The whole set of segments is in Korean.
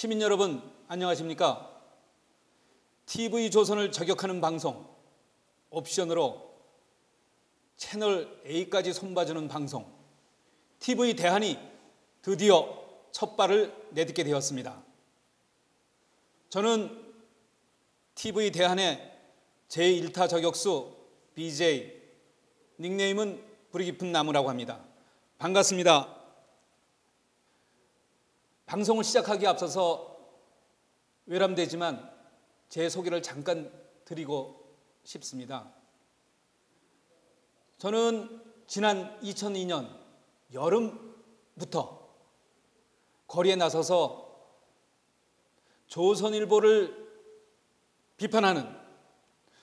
시민 여러분 안녕하십니까? TV조선을 저격하는 방송, 옵션으로 채널 A까지 손봐주는 방송, TV대한이 드디어 첫 발을 내딛게 되었습니다. 저는 TV대한의 제1타 저격수 BJ, 닉네임은 불이 깊은 나무라고 합니다. 반갑습니다. 방송을 시작하기에 앞서서 외람되지만 제 소개를 잠깐 드리고 싶습니다. 저는 지난 2002년 여름부터 거리에 나서서 조선일보를 비판하는,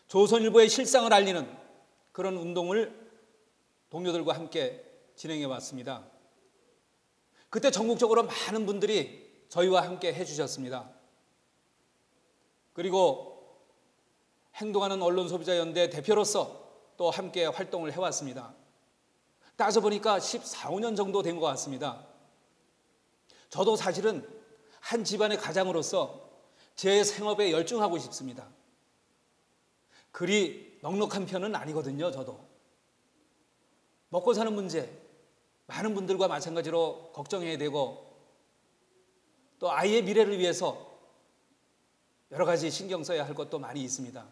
조선일보의 실상을 알리는 그런 운동을 동료들과 함께 진행해 왔습니다. 그때 전국적으로 많은 분들이 저희와 함께 해주셨습니다. 그리고 행동하는 언론소비자연대 대표로서 또 함께 활동을 해왔습니다. 따져보니까 14, 15년 정도 된 것 같습니다. 저도 사실은 한 집안의 가장으로서 제 생업에 열중하고 싶습니다. 그리 넉넉한 편은 아니거든요. 저도 먹고 사는 문제 많은 분들과 마찬가지로 걱정해야 되고, 또 아이의 미래를 위해서 여러 가지 신경 써야 할 것도 많이 있습니다.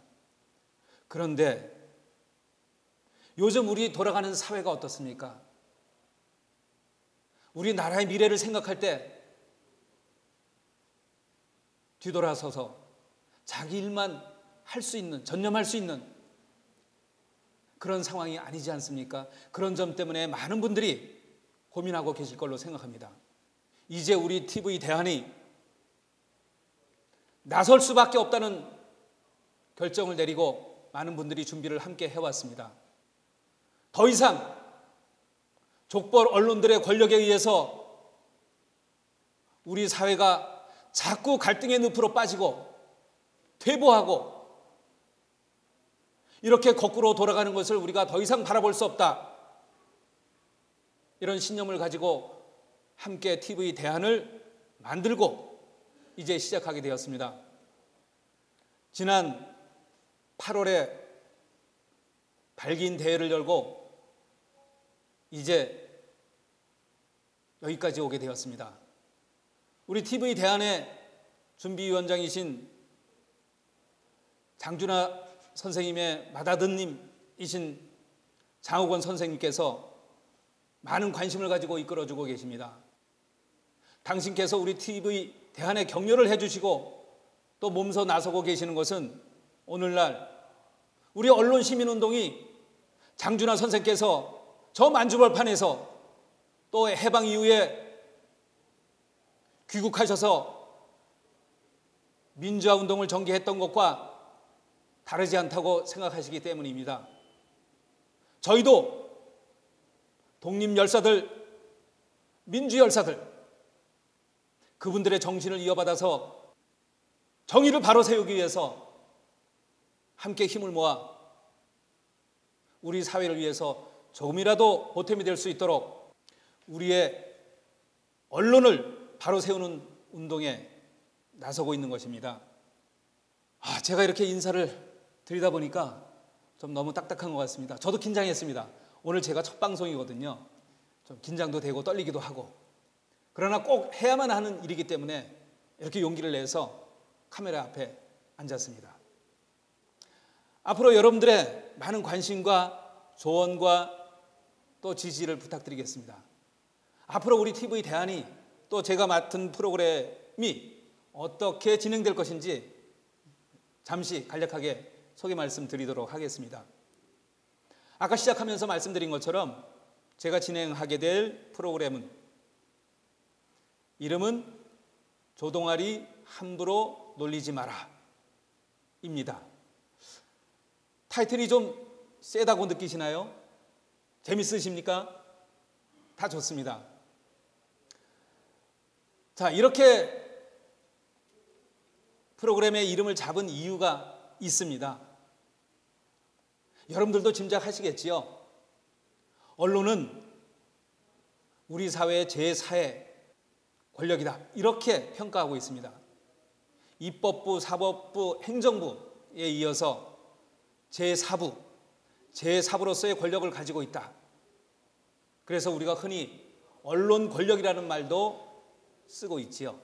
그런데 요즘 우리 돌아가는 사회가 어떻습니까? 우리 나라의 미래를 생각할 때 뒤돌아서서 자기 일만 할 수 있는, 전념할 수 있는 그런 상황이 아니지 않습니까? 그런 점 때문에 많은 분들이 고민하고 계실 걸로 생각합니다. 이제 우리 TV대한이 나설 수밖에 없다는 결정을 내리고 많은 분들이 준비를 함께 해왔습니다. 더 이상 족벌 언론들의 권력에 의해서 우리 사회가 자꾸 갈등의 늪으로 빠지고 퇴보하고 이렇게 거꾸로 돌아가는 것을 우리가 더 이상 바라볼 수 없다. 이런 신념을 가지고 함께 TV대한을 만들고 이제 시작하게 되었습니다. 지난 8월에 발기인 대회를 열고 이제 여기까지 오게 되었습니다. 우리 TV대한의 준비위원장이신 장준하 선생님의 맏아드님이신 장욱원 선생님께서 많은 관심을 가지고 이끌어주고 계십니다. 당신께서 우리 TV대한에 격려를 해주시고 또 몸소 나서고 계시는 것은 오늘날 우리 언론 시민운동이 장준하 선생께서 저 만주벌판에서 또 해방 이후에 귀국하셔서 민주화 운동을 전개했던 것과 다르지 않다고 생각하시기 때문입니다. 저희도 독립열사들, 민주열사들, 그분들의 정신을 이어받아서 정의를 바로 세우기 위해서 함께 힘을 모아 우리 사회를 위해서 조금이라도 보탬이 될 수 있도록 우리의 언론을 바로 세우는 운동에 나서고 있는 것입니다. 제가 이렇게 인사를 드리다 보니까 좀 너무 딱딱한 것 같습니다. 저도 긴장했습니다. 오늘 제가 첫 방송이거든요. 좀 긴장도 되고 떨리기도 하고, 그러나 꼭 해야만 하는 일이기 때문에 이렇게 용기를 내서 카메라 앞에 앉았습니다. 앞으로 여러분들의 많은 관심과 조언과 또 지지를 부탁드리겠습니다. 앞으로 우리 TV대한이 또 제가 맡은 프로그램이 어떻게 진행될 것인지 잠시 간략하게 소개 말씀드리도록 하겠습니다. 아까 시작하면서 말씀드린 것처럼 제가 진행하게 될 프로그램은 이름은 조동아리 함부로 놀리지 마라 입니다. 타이틀이 좀 세다고 느끼시나요? 재밌으십니까? 다 좋습니다. 자, 이렇게 프로그램의 이름을 잡은 이유가 있습니다. 여러분들도 짐작하시겠지요? 언론은 우리 사회의 제4의 권력이다. 이렇게 평가하고 있습니다. 입법부, 사법부, 행정부에 이어서 제4부, 제4부로서의 권력을 가지고 있다. 그래서 우리가 흔히 언론 권력이라는 말도 쓰고 있지요.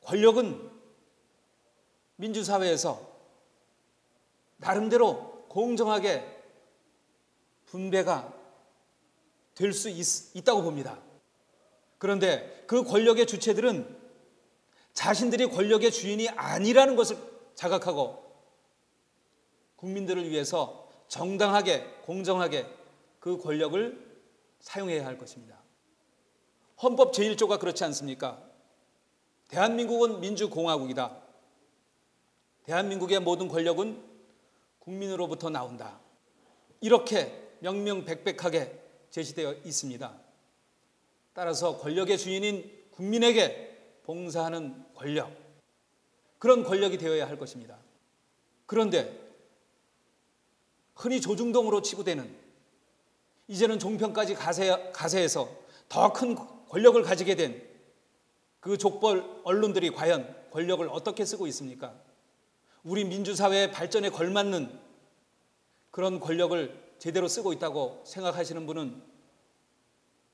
권력은 민주사회에서 나름대로 공정하게 분배가 될 수 있다고 봅니다. 그런데 그 권력의 주체들은 자신들이 권력의 주인이 아니라는 것을 자각하고 국민들을 위해서 정당하게, 공정하게 그 권력을 사용해야 할 것입니다. 헌법 제1조가 그렇지 않습니까? 대한민국은 민주공화국이다. 대한민국의 모든 권력은 국민으로부터 나온다. 이렇게 명명백백하게 제시되어 있습니다. 따라서 권력의 주인인 국민에게 봉사하는 권력, 그런 권력이 되어야 할 것입니다. 그런데 흔히 조중동으로 치부되는, 이제는 종편까지 가세해서 더 큰 권력을 가지게 된 그 족벌 언론들이 과연 권력을 어떻게 쓰고 있습니까? 우리 민주사회의 발전에 걸맞는 그런 권력을 제대로 쓰고 있다고 생각하시는 분은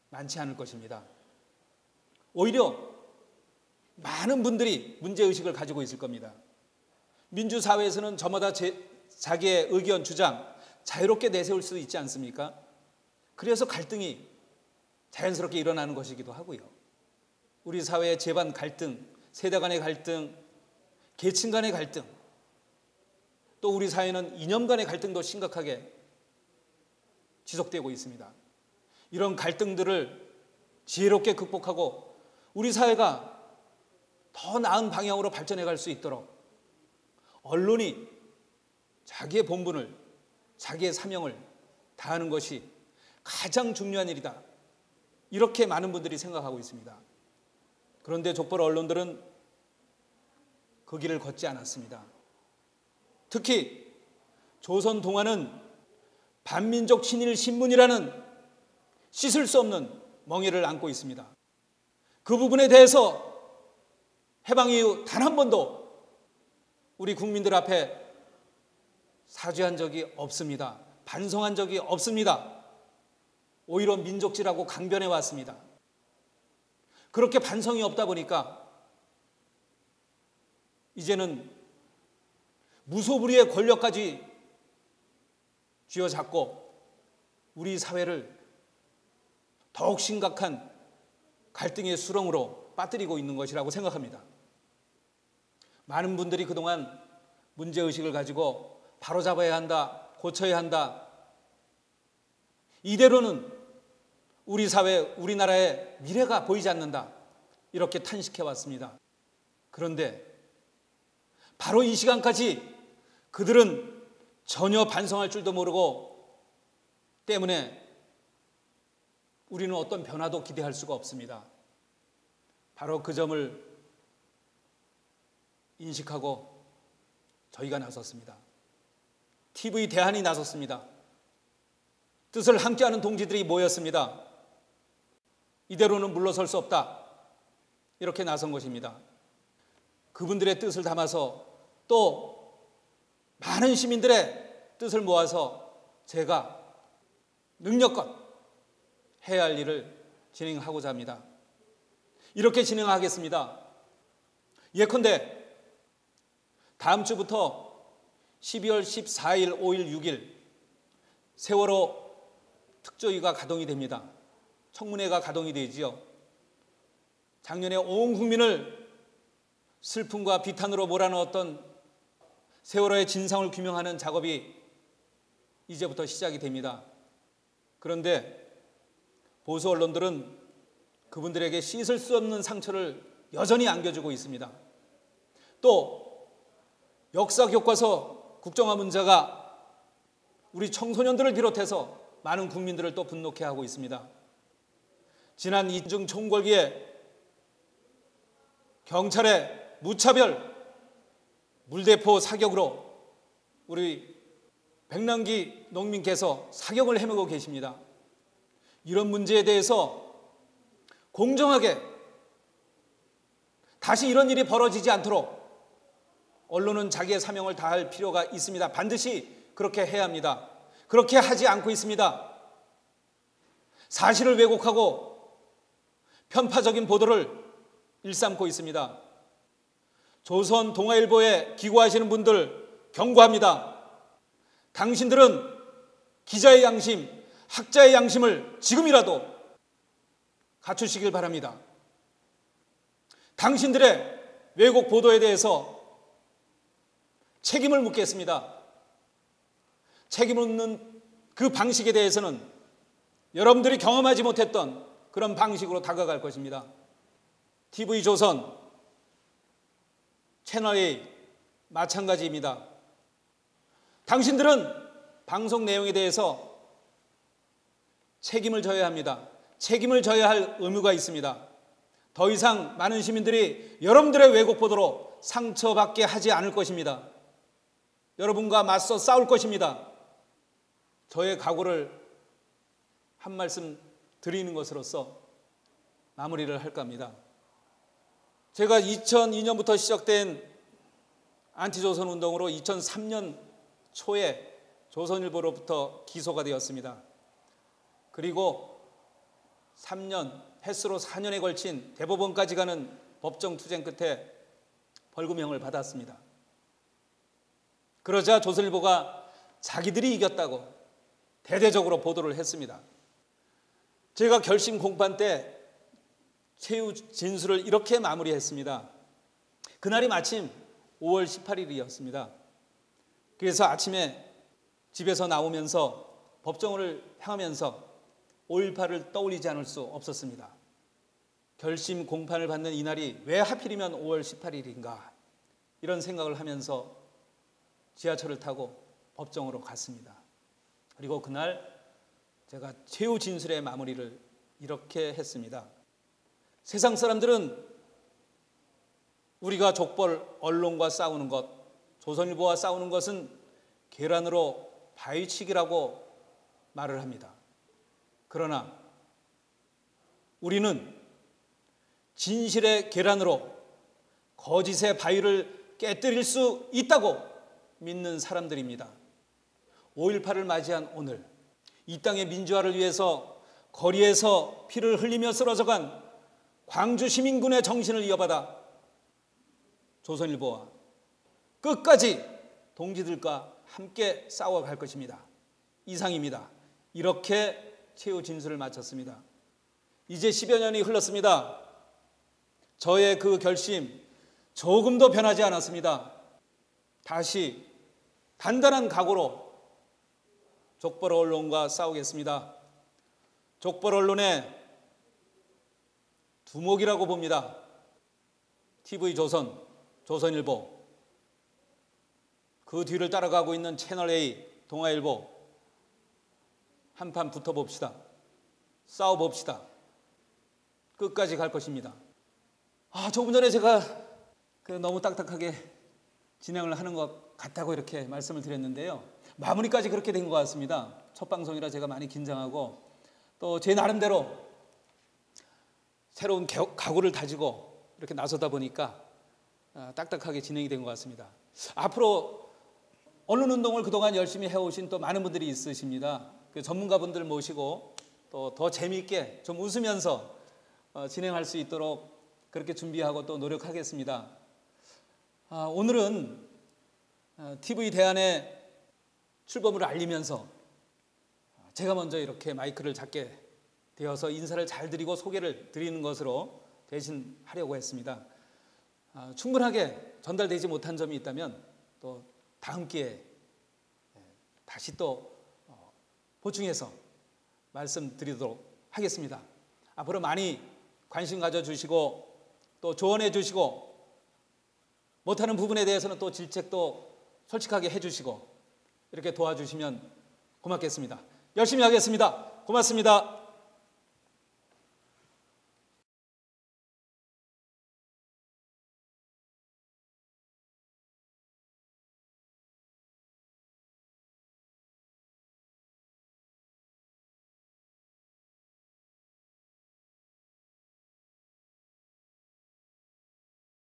많지 않을 것입니다. 오히려 많은 분들이 문제의식을 가지고 있을 겁니다. 민주사회에서는 저마다 자기의 의견, 주장 자유롭게 내세울 수 있지 않습니까? 그래서 갈등이 자연스럽게 일어나는 것이기도 하고요. 우리 사회의 재반 갈등, 세대 간의 갈등, 계층 간의 갈등, 또 우리 사회는 이념 간의 갈등도 심각하게 지속되고 있습니다. 이런 갈등들을 지혜롭게 극복하고 우리 사회가 더 나은 방향으로 발전해 갈 수 있도록 언론이 자기의 본분을, 자기의 사명을 다하는 것이 가장 중요한 일이다. 이렇게 많은 분들이 생각하고 있습니다. 그런데 족벌 언론들은 그 길을 걷지 않았습니다. 특히 조선 동아는 반민족 친일 신문이라는 씻을 수 없는 멍에를 안고 있습니다. 그 부분에 대해서 해방 이후 단 한 번도 우리 국민들 앞에 사죄한 적이 없습니다. 반성한 적이 없습니다. 오히려 민족지라고 강변해 왔습니다. 그렇게 반성이 없다 보니까 이제는 무소불위의 권력까지 쥐어잡고 우리 사회를 더욱 심각한 갈등의 수렁으로 빠뜨리고 있는 것이라고 생각합니다. 많은 분들이 그동안 문제의식을 가지고 바로잡아야 한다, 고쳐야 한다, 이대로는 우리 사회, 우리나라의 미래가 보이지 않는다, 이렇게 탄식해 왔습니다. 그런데 바로 이 시간까지 그들은 전혀 반성할 줄도 모르고 때문에 우리는 어떤 변화도 기대할 수가 없습니다. 바로 그 점을 인식하고 저희가 나섰습니다. TV 대안이 나섰습니다. 뜻을 함께하는 동지들이 모였습니다. 이대로는 물러설 수 없다. 이렇게 나선 것입니다. 그분들의 뜻을 담아서 또 많은 시민들의 뜻을 모아서 제가 능력껏 해야 할 일을 진행하고자 합니다. 이렇게 진행하겠습니다. 예컨대 다음 주부터 12월 14일, 5일, 6일 세월호 특조위가 가동이 됩니다. 청문회가 가동이 되지요. 작년에 온 국민을 슬픔과 비탄으로 몰아넣었던 세월호의 진상을 규명하는 작업이 이제부터 시작이 됩니다. 그런데 보수 언론들은 그분들에게 씻을 수 없는 상처를 여전히 안겨주고 있습니다. 또 역사 교과서 국정화 문제가 우리 청소년들을 비롯해서 많은 국민들을 또 분노케 하고 있습니다. 지난 이중 총궐기에 경찰의 무차별 물대포 사격으로 우리 백남기 농민께서 사격을 헤매고 계십니다. 이런 문제에 대해서 공정하게 다시 이런 일이 벌어지지 않도록 언론은 자기의 사명을 다할 필요가 있습니다. 반드시 그렇게 해야 합니다. 그렇게 하지 않고 있습니다. 사실을 왜곡하고 편파적인 보도를 일삼고 있습니다. 조선 동아일보에 기고하시는 분들 경고합니다. 당신들은 기자의 양심, 학자의 양심을 지금이라도 갖추시길 바랍니다. 당신들의 왜곡 보도에 대해서 책임을 묻겠습니다. 책임을 묻는 그 방식에 대해서는 여러분들이 경험하지 못했던 그런 방식으로 다가갈 것입니다. TV조선, 채널A 마찬가지입니다. 당신들은 방송 내용에 대해서 책임을 져야 합니다. 책임을 져야 할 의무가 있습니다. 더 이상 많은 시민들이 여러분들의 왜곡 보도로 상처받게 하지 않을 것입니다. 여러분과 맞서 싸울 것입니다. 저의 각오를 한 말씀 드리는 것으로서 마무리를 할까 합니다. 제가 2002년부터 시작된 안티조선 운동으로 2003년 초에 조선일보로부터 기소가 되었습니다. 그리고 3년, 횟수로 4년에 걸친 대법원까지 가는 법정 투쟁 끝에 벌금형을 받았습니다. 그러자 조선일보가 자기들이 이겼다고 대대적으로 보도를 했습니다. 제가 결심 공판 때 최후 진술을 이렇게 마무리했습니다. 그날이 마침 5월 18일이었습니다. 그래서 아침에 집에서 나오면서 법정을 향하면서 5.18을 떠올리지 않을 수 없었습니다. 결심 공판을 받는 이날이 왜 하필이면 5월 18일인가 이런 생각을 하면서 지하철을 타고 법정으로 갔습니다. 그리고 그날 제가 최후 진술의 마무리를 이렇게 했습니다. 세상 사람들은 우리가 족벌 언론과 싸우는 것, 조선일보와 싸우는 것은 계란으로 바위치기라고 말을 합니다. 그러나 우리는 진실의 계란으로 거짓의 바위를 깨뜨릴 수 있다고 믿는 사람들입니다. 5.18을 맞이한 오늘 이 땅의 민주화를 위해서 거리에서 피를 흘리며 쓰러져간 광주 시민군의 정신을 이어받아 조선일보와 끝까지 동지들과 함께 싸워갈 것입니다. 이상입니다. 이렇게 최후 진술을 마쳤습니다. 이제 10여 년이 흘렀습니다. 저의 그 결심 조금도 변하지 않았습니다. 다시 단단한 각오로 족벌 언론과 싸우겠습니다. 족벌 언론의 두목이라고 봅니다. TV조선, 조선일보, 그 뒤를 따라가고 있는 채널A, 동아일보, 한판 붙어봅시다. 싸워봅시다. 끝까지 갈 것입니다. 조금 전에 제가 너무 딱딱하게 진행을 하는 것 같다고 이렇게 말씀을 드렸는데요. 마무리까지 그렇게 된 것 같습니다. 첫 방송이라 제가 많이 긴장하고 또 제 나름대로 새로운 각오를 다지고 이렇게 나서다 보니까 딱딱하게 진행이 된 것 같습니다. 앞으로 언론운동을 그동안 열심히 해오신 또 많은 분들이 있으십니다. 그 전문가분들 모시고 또 더 재미있게 좀 웃으면서 진행할 수 있도록 그렇게 준비하고 또 노력하겠습니다. 오늘은 TV 대안의 출범을 알리면서 제가 먼저 이렇게 마이크를 잡게 되어서 인사를 잘 드리고 소개를 드리는 것으로 대신 하려고 했습니다. 충분하게 전달되지 못한 점이 있다면 또 다음 기회에 다시 또 보충해서 말씀드리도록 하겠습니다. 앞으로 많이 관심 가져주시고 또 조언해 주시고 못하는 부분에 대해서는 또 질책도 솔직하게 해주시고 이렇게 도와주시면 고맙겠습니다. 열심히 하겠습니다. 고맙습니다.